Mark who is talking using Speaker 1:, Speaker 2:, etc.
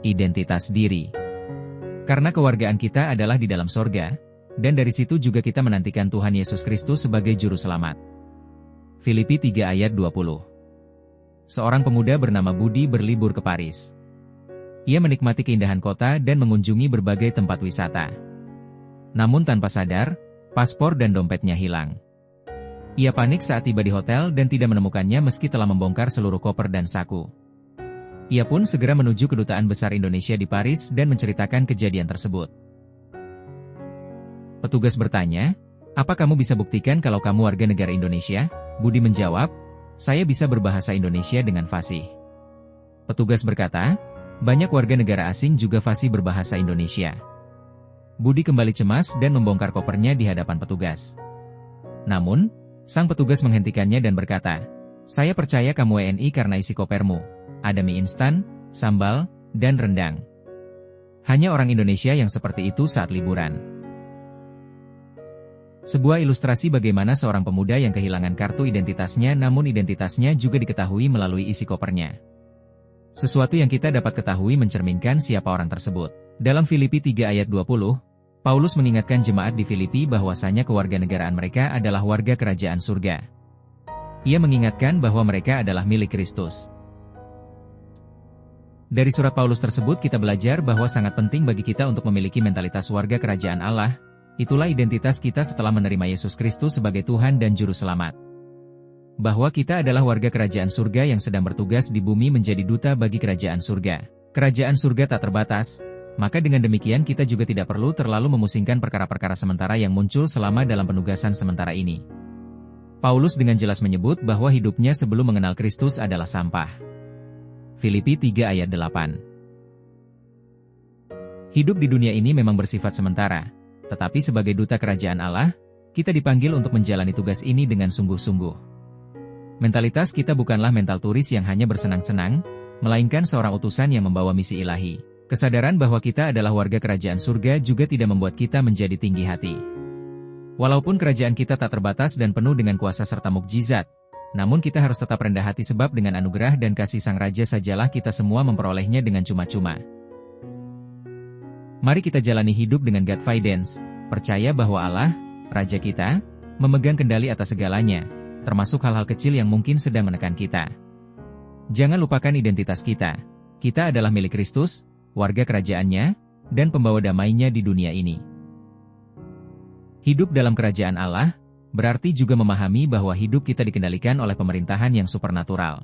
Speaker 1: identitas diri. Karena kewargaan kita adalah di dalam sorga, dan dari situ juga kita menantikan Tuhan Yesus Kristus sebagai Juru Selamat. Filipi 3 ayat 20. Seorang pemuda bernama Budi berlibur ke Paris. Ia menikmati keindahan kota dan mengunjungi berbagai tempat wisata. Namun tanpa sadar, paspor dan dompetnya hilang. Ia panik saat tiba di hotel dan tidak menemukannya meski telah membongkar seluruh koper dan saku. Ia pun segera menuju Kedutaan Besar Indonesia di Paris dan menceritakan kejadian tersebut. Petugas bertanya, "Apa kamu bisa buktikan kalau kamu warga negara Indonesia?" Budi menjawab, "Saya bisa berbahasa Indonesia dengan fasih." Petugas berkata, "Banyak warga negara asing juga fasih berbahasa Indonesia." Budi kembali cemas dan membongkar kopernya di hadapan petugas. Namun, sang petugas menghentikannya dan berkata, "Saya percaya kamu WNI karena isi kopermu. Ada mie instan, sambal, dan rendang. Hanya orang Indonesia yang seperti itu saat liburan." Sebuah ilustrasi bagaimana seorang pemuda yang kehilangan kartu identitasnya namun identitasnya juga diketahui melalui isi kopernya. Sesuatu yang kita dapat ketahui mencerminkan siapa orang tersebut. Dalam Filipi 3 ayat 20, Paulus mengingatkan jemaat di Filipi bahwasanya kewarganegaraan mereka adalah warga kerajaan surga. Ia mengingatkan bahwa mereka adalah milik Kristus. Dari surat Paulus tersebut kita belajar bahwa sangat penting bagi kita untuk memiliki mentalitas warga kerajaan Allah. Itulah identitas kita setelah menerima Yesus Kristus sebagai Tuhan dan Juru Selamat. Bahwa kita adalah warga kerajaan surga yang sedang bertugas di bumi menjadi duta bagi kerajaan surga. Kerajaan surga tak terbatas, maka dengan demikian kita juga tidak perlu terlalu memusingkan perkara-perkara sementara yang muncul selama dalam penugasan sementara ini. Paulus dengan jelas menyebut bahwa hidupnya sebelum mengenal Kristus adalah sampah. Filipi 3 ayat 8. Hidup di dunia ini memang bersifat sementara, tetapi sebagai duta kerajaan Allah, kita dipanggil untuk menjalani tugas ini dengan sungguh-sungguh. Mentalitas kita bukanlah mental turis yang hanya bersenang-senang, melainkan seorang utusan yang membawa misi ilahi. Kesadaran bahwa kita adalah warga kerajaan surga juga tidak membuat kita menjadi tinggi hati. Walaupun kerajaan kita tak terbatas dan penuh dengan kuasa serta mukjizat, namun kita harus tetap rendah hati sebab dengan anugerah dan kasih Sang Raja sajalah kita semua memperolehnya dengan cuma-cuma. Mari kita jalani hidup dengan Godfidence, percaya bahwa Allah, Raja kita, memegang kendali atas segalanya, termasuk hal-hal kecil yang mungkin sedang menekan kita. Jangan lupakan identitas kita. Kita adalah milik Kristus, warga kerajaannya, dan pembawa damainya di dunia ini. Hidup dalam kerajaan Allah, berarti juga memahami bahwa hidup kita dikendalikan oleh pemerintahan yang supernatural.